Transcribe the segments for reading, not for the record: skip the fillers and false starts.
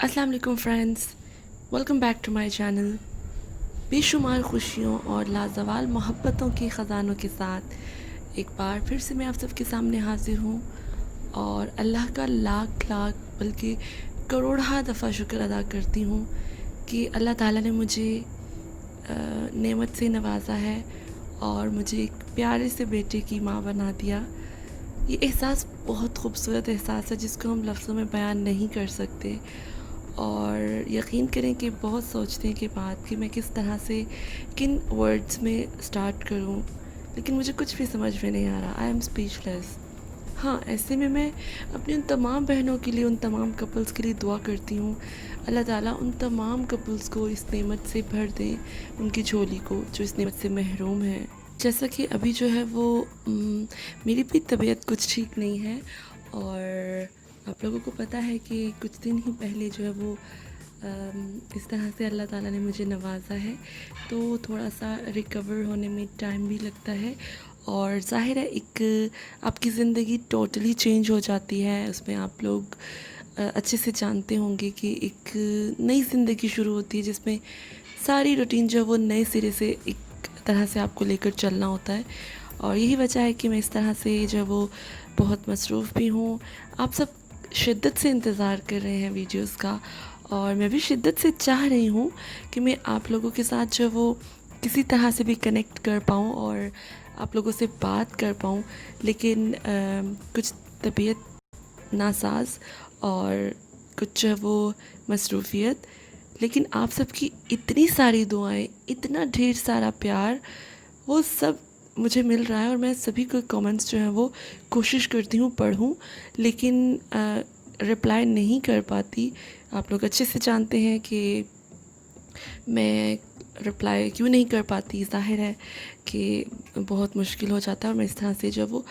अस्सलाम वालेकुम friends, welcome back to my channel. बेशुमार खुशियों और लाजवाल मोहब्बतों के ख़जानों के साथ एक बार फिर से मैं आप सबके सामने हाज़िर हूँ और अल्लाह का लाख लाख बल्कि करोड़ा दफ़ा शुक्र अदा करती हूँ कि अल्लाह ताला ने मुझे नेमत से नवाज़ा है और मुझे एक प्यारे से बेटे की माँ बना दिया। ये एहसास बहुत खूबसूरत एहसास है जिसको हम लफ्ज़ों में बयान नहीं कर सकते। और यकीन करें कि बहुत सोचने के बाद कि मैं किस तरह से किन वर्ड्स में स्टार्ट करूं, लेकिन मुझे कुछ भी समझ में नहीं आ रहा। I am speechless. हाँ, ऐसे में मैं अपनी उन तमाम बहनों के लिए, उन तमाम कपल्स के लिए दुआ करती हूँ अल्लाह ताला उन तमाम कपल्स को इस नेमत से भर दें, उनकी झोली को जो इस नेमत से महरूम है। जैसा कि अभी जो है वो मेरी भी तबीयत कुछ ठीक नहीं है और आप लोगों को पता है कि कुछ दिन ही पहले जो है वो इस तरह से अल्लाह ताला ने मुझे नवाज़ा है, तो थोड़ा सा रिकवर होने में टाइम भी लगता है। और ज़ाहिर है एक आपकी ज़िंदगी टोटली चेंज हो जाती है, उसमें आप लोग अच्छे से जानते होंगे कि एक नई ज़िंदगी शुरू होती है जिसमें सारी रूटीन जो है वो नए सिरे से एक तरह से आपको लेकर चलना होता है। और यही वजह है कि मैं इस तरह से जो है वो बहुत मसरूफ़ भी हूँ। आप सब शिद्दत से इंतज़ार कर रहे हैं वीडियोस का और मैं भी शिद्दत से चाह रही हूँ कि मैं आप लोगों के साथ जो वो किसी तरह से भी कनेक्ट कर पाऊँ और आप लोगों से बात कर पाऊँ, लेकिन कुछ तबीयत नासाज और कुछ जो है वो मसरूफ़ियत, लेकिन आप सबकी इतनी सारी दुआएं, इतना ढेर सारा प्यार, वो सब मुझे मिल रहा है और मैं सभी को कमेंट्स जो हैं वो कोशिश करती हूँ पढ़ूँ, लेकिन रिप्लाई नहीं कर पाती। आप लोग अच्छे से जानते हैं कि मैं रिप्लाई क्यों नहीं कर पाती। ज़ाहिर है कि बहुत मुश्किल हो जाता है और मैं इस तरह से जब वो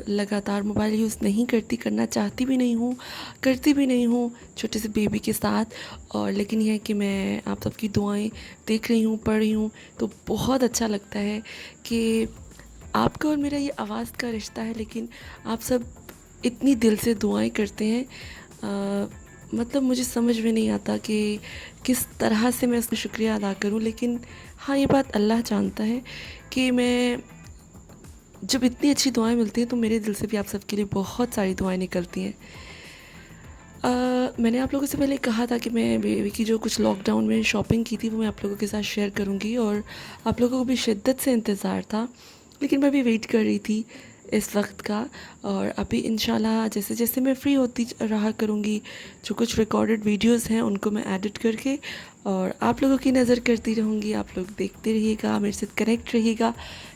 लगातार मोबाइल यूज़ नहीं करती, करना चाहती भी नहीं हूँ, करती भी नहीं हूँ छोटे से बेबी के साथ। और लेकिन यह है कि मैं आप सबकी दुआएं देख रही हूँ, पढ़ रही हूँ, तो बहुत अच्छा लगता है कि आपका और मेरा ये आवाज़ का रिश्ता है, लेकिन आप सब इतनी दिल से दुआएं करते हैं। मतलब मुझे समझ में नहीं आता कि किस तरह से मैं उसका शुक्रिया अदा करूं, लेकिन हाँ, ये बात अल्लाह जानता है कि मैं जब इतनी अच्छी दुआएं मिलती हैं तो मेरे दिल से भी आप सबके लिए बहुत सारी दुआएं निकलती हैं। मैंने आप लोगों से पहले कहा था कि मैं बेबी की जो कुछ लॉकडाउन में शॉपिंग की थी वो मैं आप लोगों के साथ शेयर करूंगी और आप लोगों को भी शिद्दत से इंतज़ार था, लेकिन मैं भी वेट कर रही थी इस वक्त का। और अभी इंशाल्लाह जैसे जैसे मैं फ्री होती रहा करूँगी, जो कुछ रिकॉर्डेड वीडियोस हैं उनको मैं एडिट करके और आप लोगों की नज़र करती रहूँगी। आप लोग देखते रहिएगा, मेरे साथ कनेक्ट रहिएगा,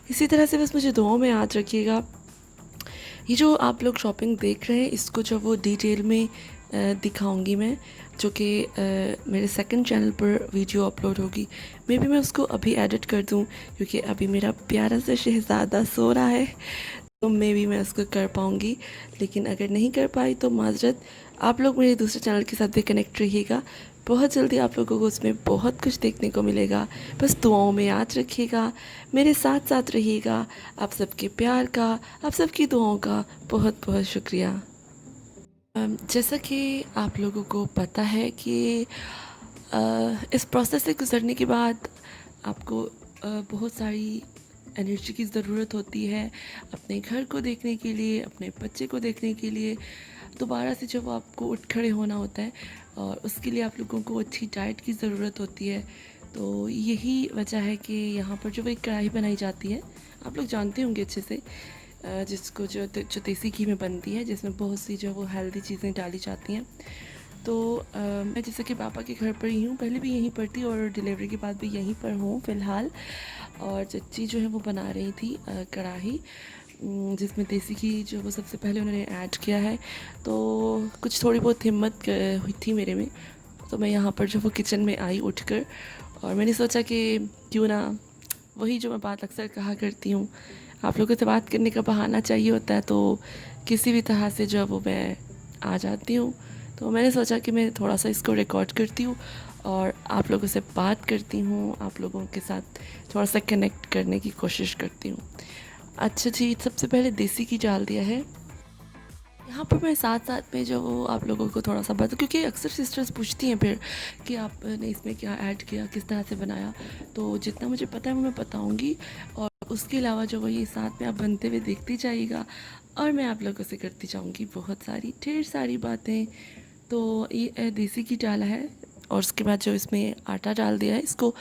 इसी तरह से बस मुझे दुआओं में याद रखिएगा। ये जो आप लोग शॉपिंग देख रहे हैं इसको जो वो डिटेल में दिखाऊंगी मैं, जो कि मेरे सेकंड चैनल पर वीडियो अपलोड होगी। मे बी मैं उसको अभी एडिट कर दूं क्योंकि अभी मेरा प्यारा सा शहज़ादा सो रहा है, तो मे बी मैं उसको कर पाऊँगी। लेकिन अगर नहीं कर पाई तो माजरत। आप लोग मेरे दूसरे चैनल के साथ भी कनेक्ट रहिएगा, बहुत जल्दी आप लोगों को उसमें बहुत कुछ देखने को मिलेगा। बस दुआओं में याद रखिएगा, मेरे साथ साथ रहिएगा। आप सबके प्यार का, आप सबकी दुआओं का बहुत बहुत शुक्रिया। जैसा कि आप लोगों को पता है कि इस प्रोसेस से गुज़रने के बाद आपको बहुत सारी एनर्जी की ज़रूरत होती है अपने घर को देखने के लिए, अपने बच्चे को देखने के लिए। दोबारा से जब आपको उठ खड़े होना होता है और उसके लिए आप लोगों को अच्छी डाइट की ज़रूरत होती है। तो यही वजह है कि यहाँ पर जो एक कढ़ाई बनाई जाती है, आप लोग जानते होंगे अच्छे से, जिसको जो देसी घी में बनती है, जिसमें बहुत सी जो वो हेल्दी चीज़ें डाली जाती हैं। तो मैं जैसे कि पापा के घर पर ही हूँ, पहले भी यहीं पर थी और डिलीवरी के बाद भी यहीं पर हूँ फ़िलहाल। और चच्ची जो है वो बना रही थी कढ़ाई, जिसमें देसी घी जो वो सबसे पहले उन्होंने ऐड किया है। तो कुछ थोड़ी बहुत हिम्मत हुई थी मेरे में, तो मैं यहाँ पर जो वो किचन में आई उठकर, और मैंने सोचा कि क्यों ना वही जो मैं बात अक्सर कहा करती हूँ, आप लोगों से बात करने का बहाना चाहिए होता है, तो किसी भी तरह से जो है वो मैं आ जाती हूँ। तो मैंने सोचा कि मैं थोड़ा सा इसको रिकॉर्ड करती हूँ और आप लोगों से बात करती हूँ, आप लोगों के साथ थोड़ा सा कनेक्ट करने की कोशिश करती हूँ। अच्छा जी, सबसे पहले देसी घी डाल दिया है। यहाँ पर मैं साथ साथ में जो आप लोगों को थोड़ा सा बता, क्योंकि अक्सर सिस्टर्स पूछती हैं फिर कि आपने इसमें क्या ऐड किया, किस तरह से बनाया, तो जितना मुझे पता है वो मैं बताऊँगी। और उसके अलावा जो वही साथ में आप बनते हुए देखती जाइएगा और मैं आप लोगों से करती जाऊँगी बहुत सारी ढेर सारी बातें। तो ये देसी घी डाला है और उसके बाद जो इसमें आटा डाल दिया है, इसको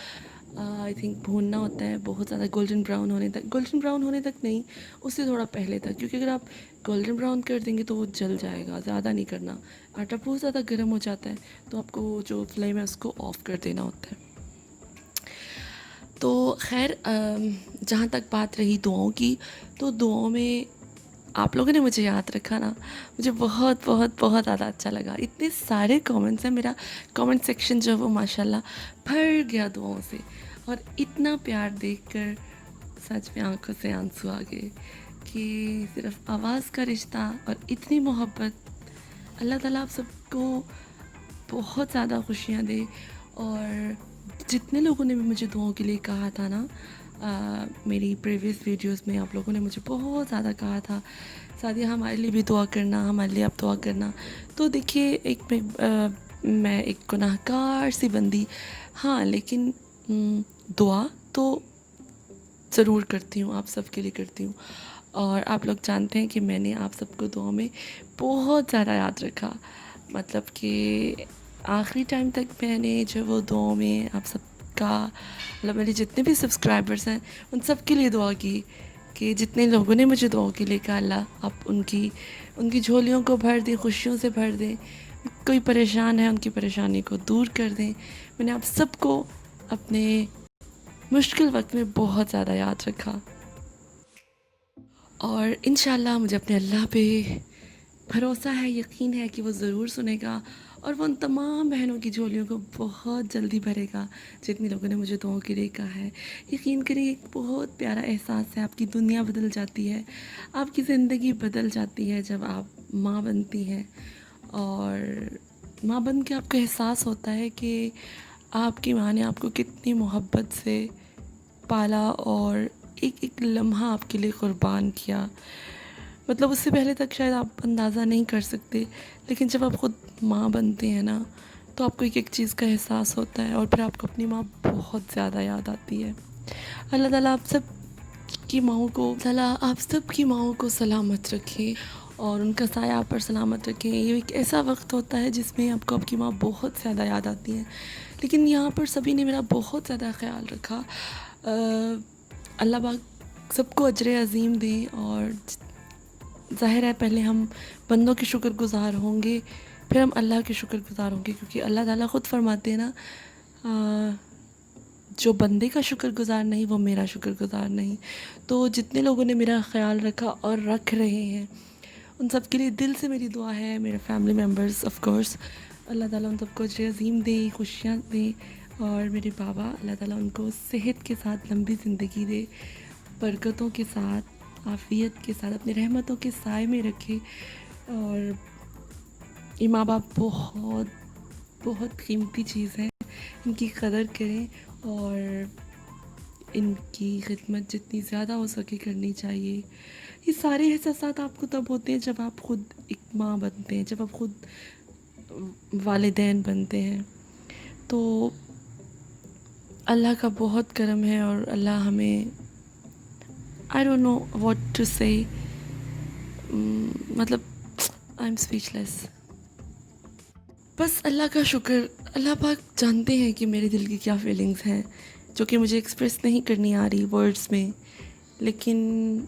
आई थिंक भूनना होता है बहुत ज़्यादा गोल्डन ब्राउन होने तक। गोल्डन ब्राउन होने तक नहीं, उससे थोड़ा पहले तक, क्योंकि अगर आप गोल्डन ब्राउन कर देंगे तो वो जल जाएगा। ज़्यादा नहीं करना, आटा बहुत ज़्यादा गर्म हो जाता है, तो आपको जो फ्लेम है उसको ऑफ़ कर देना होता है। तो खैर जहाँ तक बात रही दुआओं की, तो दुआओं में आप लोगों ने मुझे याद रखा ना, मुझे बहुत बहुत बहुत ज़्यादा अच्छा लगा। इतने सारे कमेंट्स हैं, मेरा कमेंट सेक्शन जो है वो माशाल्लाह भर गया दुआओं से। और इतना प्यार देखकर सच में आंखों से आंसू आ गए कि सिर्फ आवाज़ का रिश्ता और इतनी मोहब्बत। अल्लाह ताला आप सबको बहुत ज़्यादा खुशियाँ दे। और जितने लोगों ने भी मुझे दुआओं के लिए कहा था ना, मेरी प्रीवियस वीडियोस में आप लोगों ने मुझे बहुत ज़्यादा कहा था सादिया हमारे लिए भी दुआ करना, हमारे लिए आप दुआ करना। तो देखिए मैं एक गुनाहगार सी बंदी, हाँ, लेकिन दुआ तो ज़रूर करती हूँ, आप सबके लिए करती हूँ। और आप लोग जानते हैं कि मैंने आप सबको दुआ में बहुत ज़्यादा याद रखा, मतलब कि आखिरी टाइम तक मैंने जो वो दुआ में आप सबका, मतलब मेरे जितने भी सब्सक्राइबर्स हैं उन सब के लिए दुआ की कि जितने लोगों ने मुझे दुआ के लिए कहा अल्लाह आप उनकी उनकी झोलियों को भर दें, खुशियों से भर दें। कोई परेशान है उनकी परेशानी को दूर कर दें। मैंने आप सबको अपने मुश्किल वक्त में बहुत ज़्यादा याद रखा और इंशाल्लाह मुझे अपने अल्लाह पे भरोसा है, यकीन है कि वो ज़रूर सुनेगा और वो उन तमाम बहनों की झोलियों को बहुत जल्दी भरेगा जितने लोगों ने मुझे दुआओं के लिए कहा है। यकीन करिए एक बहुत प्यारा एहसास है, आपकी दुनिया बदल जाती है, आपकी ज़िंदगी बदल जाती है जब आप माँ बनती हैं। और माँ बन के आपको एहसास होता है कि आपकी माँ ने आपको कितनी मोहब्बत से पाला और एक एक लम्हा आपके लिए क़ुर्बान किया। मतलब उससे पहले तक शायद आप अंदाज़ा नहीं कर सकते, लेकिन जब आप ख़ुद माँ बनते हैं ना, तो आपको एक एक चीज़ का एहसास होता है और फिर आपको अपनी माँ बहुत ज़्यादा याद आती है। अल्लाह ताला आप सब की माँओं को, ताला आप सब की माँओं को सलामत रखे और उनका साया आप पर सलामत रखें। ये एक ऐसा वक्त होता है जिसमें आपको आपकी माँ बहुत ज़्यादा याद आती है, लेकिन यहाँ पर सभी ने मेरा बहुत ज़्यादा ख्याल रखा। अल्लाह पाक सबको अजर अज़ीम दें। और ज़ाहिर है पहले हम बंदों के शुक्रगुज़ार होंगे, फिर हम अल्लाह के शुक्रगुज़ार होंगे, क्योंकि अल्लाह ताला ख़ुद फरमाते हैं ना, जो बंदे का शुक्रगुज़ार नहीं वो मेरा शुक्रगुज़ार नहीं। तो जितने लोगों ने मेरा ख्याल रखा और रख रहे हैं उन सब के लिए दिल से मेरी दुआ है। मेरे फैमिली मेम्बर्स ऑफ कोर्स, अल्लाह ताला उन सबको अजर अज़ीम दे, खुशियाँ दे। और मेरे बाबा, अल्लाह ताला उनको सेहत के साथ लंबी ज़िंदगी दे, बरकतों के साथ, आफ़ियत के साथ अपनी रहमतों के साए में रखे। और ये माँ बाप बहुत बहुत कीमती चीज़ है, इनकी कदर करें और इनकी खिदमत जितनी ज़्यादा हो सके करनी चाहिए। ये सारे एहसासात आपको तब होते हैं जब आप ख़ुद एक माँ बनते हैं, जब आप ख़ुद वालिदैन बनते हैं। तो अल्लाह का बहुत करम है और अल्लाह हमें, I don't know what to say, मतलब आई एम स्पीचलेस। बस अल्लाह का शुक्र, अल्लाह पाक जानते हैं कि मेरे दिल की क्या फीलिंग्स हैं, जो कि मुझे एक्सप्रेस नहीं करनी आ रही वर्ड्स में। लेकिन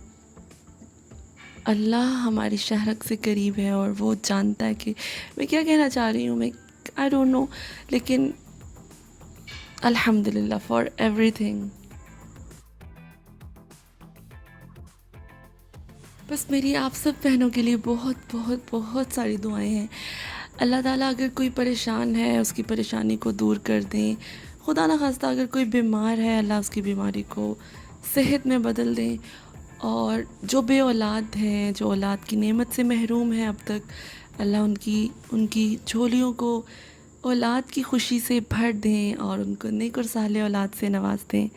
अल्लाह हमारी शहरक से करीब है और वो जानता है कि मैं क्या कहना चाह रही हूँ। मैं आई डोंट नो, लेकिन अल्हम्दुलिल्लाह फॉर एवरीथिंग। बस मेरी आप सब बहनों के लिए बहुत बहुत बहुत सारी दुआएं हैं। अल्लाह ताला अगर कोई परेशान है उसकी परेशानी को दूर कर दें। खुदा ना खास्ता अगर कोई बीमार है अल्लाह उसकी बीमारी को सेहत में बदल दें। और जो बे औलाद हैं, जो औलाद की नेमत से महरूम हैं अब तक, अल्लाह उनकी उनकी झोलियों को औलाद की खुशी से भर दें और उनको नेक और साले औलाद से नवाज दें।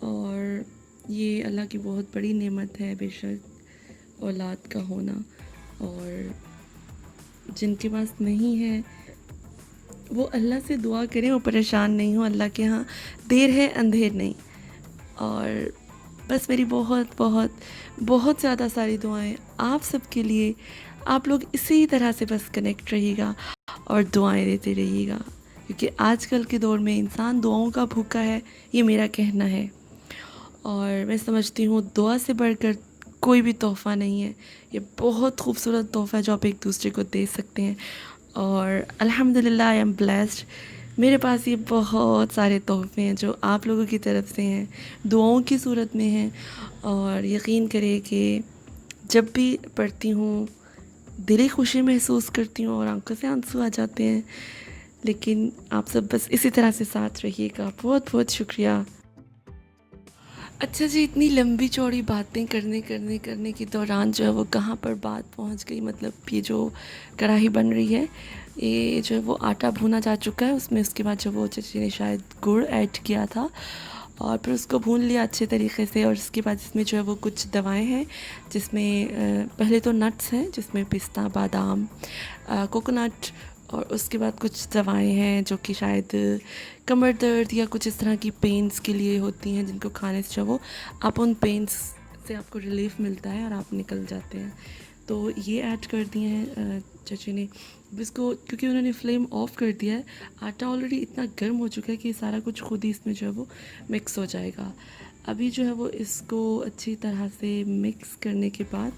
और ये अल्लाह की बहुत बड़ी नेमत है बेशक औलाद का होना। और जिनके पास नहीं है वो अल्लाह से दुआ करें, वो परेशान नहीं हो। अल्लाह के यहाँ देर है अंधेर नहीं। और बस मेरी बहुत बहुत बहुत ज़्यादा सारी दुआएं आप सबके लिए। आप लोग इसी तरह से बस कनेक्ट रहिएगा और दुआएं देते रहिएगा, क्योंकि आजकल के दौर में इंसान दुआओं का भूखा है, ये मेरा कहना है। और मैं समझती हूँ दुआ से बढ़कर कोई भी तोहफ़ा नहीं है। ये बहुत खूबसूरत तोहफ़ा है जो आप एक दूसरे को दे सकते हैं। और अल्हम्दुलिल्लाह आई एम ब्लेस्ड, मेरे पास ये बहुत सारे तोहफ़े हैं जो आप लोगों की तरफ से हैं, दुआओं की सूरत में हैं। और यकीन करें कि जब भी पढ़ती हूँ दिली खुशी महसूस करती हूँ और आंखों से आंसू आ जाते हैं। लेकिन आप सब बस इसी तरह से साथ रहिएगा। बहुत बहुत शुक्रिया। अच्छा जी, इतनी लंबी चौड़ी बातें करने करने करने के दौरान जो है वो कहाँ पर बात पहुँच गई। मतलब ये जो कढ़ाई बन रही है, ये जो है वो आटा भुना जा चुका है उसमें। उसके बाद जो वो चाची ने शायद गुड़ ऐड किया था और फिर उसको भून लिया अच्छे तरीके से। और उसके बाद इसमें जो है वो कुछ दवाएं हैं, जिसमें पहले तो नट्स हैं, जिसमें पिस्ता, बादाम, कोकोनट, और उसके बाद कुछ दवाएं हैं जो कि शायद कमर दर्द या कुछ इस तरह की पेन्स के लिए होती हैं, जिनको खाने से जो वो आप उन पेन्स से आपको रिलीफ मिलता है और आप निकल जाते हैं। तो ये ऐड कर दिए हैं चाची ने। अब इसको, क्योंकि उन्होंने फ्लेम ऑफ कर दिया है, आटा ऑलरेडी इतना गर्म हो चुका है कि सारा कुछ खुद ही इसमें जो है वो मिक्स हो जाएगा। अभी जो है वो इसको अच्छी तरह से मिक्स करने के बाद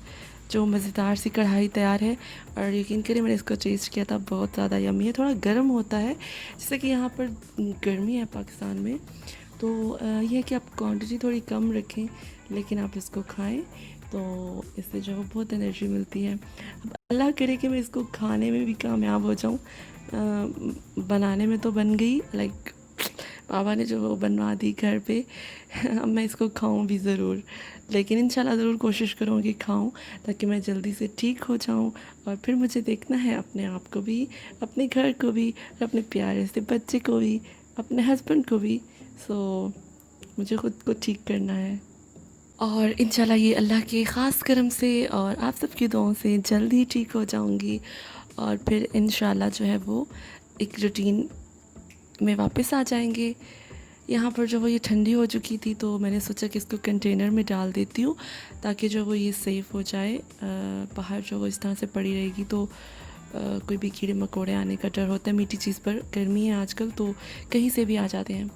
जो मज़ेदार सी कढ़ाई तैयार है। और यकीन करिए मैंने इसको टेस्ट किया था, बहुत ज़्यादा यम्मी है। थोड़ा गर्म होता है, जैसे कि यहाँ पर गर्मी है पाकिस्तान में, तो यह है कि आप क्वांटिटी थोड़ी कम रखें, लेकिन आप इसको खाएं तो इससे जो है बहुत एनर्जी मिलती है। अब अल्लाह करे कि मैं इसको खाने में भी कामयाब हो जाऊँ। बनाने में तो बन गई, लाइक पापा ने जो वो बनवा दी घर पे। अब मैं इसको खाऊं भी ज़रूर, लेकिन इंशाल्लाह ज़रूर कोशिश करूँगी खाऊं, ताकि मैं जल्दी से ठीक हो जाऊं। और फिर मुझे देखना है अपने आप को भी, अपने घर को भी, और अपने प्यारे से बच्चे को भी, अपने हस्बैंड को भी। सो मुझे ख़ुद को ठीक करना है। और इंशाल्लाह ये अल्लाह के ख़ास करम से और आप सबकी दुआओं से जल्द ही ठीक हो जाऊंगी। और फिर इंशाल्लाह जो है वो एक रूटीन में वापस आ जाएंगे। यहाँ पर जो वो ये ठंडी हो चुकी थी, तो मैंने सोचा कि इसको कंटेनर में डाल देती हूँ, ताकि जो वो ये सेफ़ हो जाए। बाहर जो वो इस तरह से पड़ी रहेगी तो कोई भी कीड़े मकोड़े आने का डर होता है। मीठी चीज़ पर गर्मी है आजकल, तो कहीं से भी आ जाते हैं।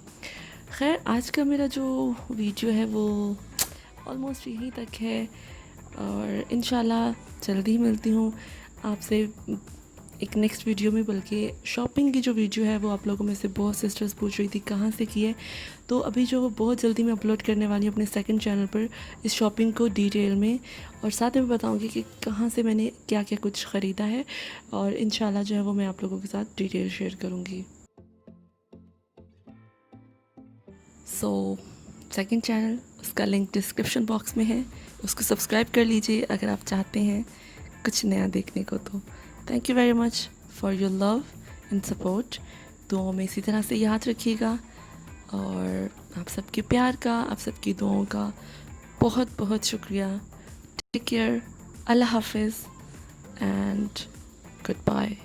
खैर, आज का मेरा जो वीडियो है वो ऑलमोस्ट यहीं तक है, और इंशाल्लाह जल्दी ही मिलती हूँ आपसे एक नेक्स्ट वीडियो में। बल्कि शॉपिंग की जो वीडियो है वो आप लोगों में से बहुत सिस्टर्स पूछ रही थी कहाँ से की है, तो अभी जो वो बहुत जल्दी मैं अपलोड करने वाली हूँ अपने सेकंड चैनल पर इस शॉपिंग को डिटेल में। और साथ में बताऊँगी कि कहाँ से मैंने क्या क्या कुछ ख़रीदा है, और इंशाल्लाह जो है वो मैं आप लोगों के साथ डिटेल शेयर करूँगी। सो सेकंड चैनल, उसका लिंक डिस्क्रिप्शन बॉक्स में है, उसको सब्सक्राइब कर लीजिए अगर आप चाहते हैं कुछ नया देखने को। तो thank you very much for your love and support. दुआओं में इसी तरह से याद रखिएगा, और आप सबके प्यार का, आप सबकी दुआओं का बहुत बहुत शुक्रिया। टेक केयर, अल्लाह हाफिज़ एंड गुड बाय।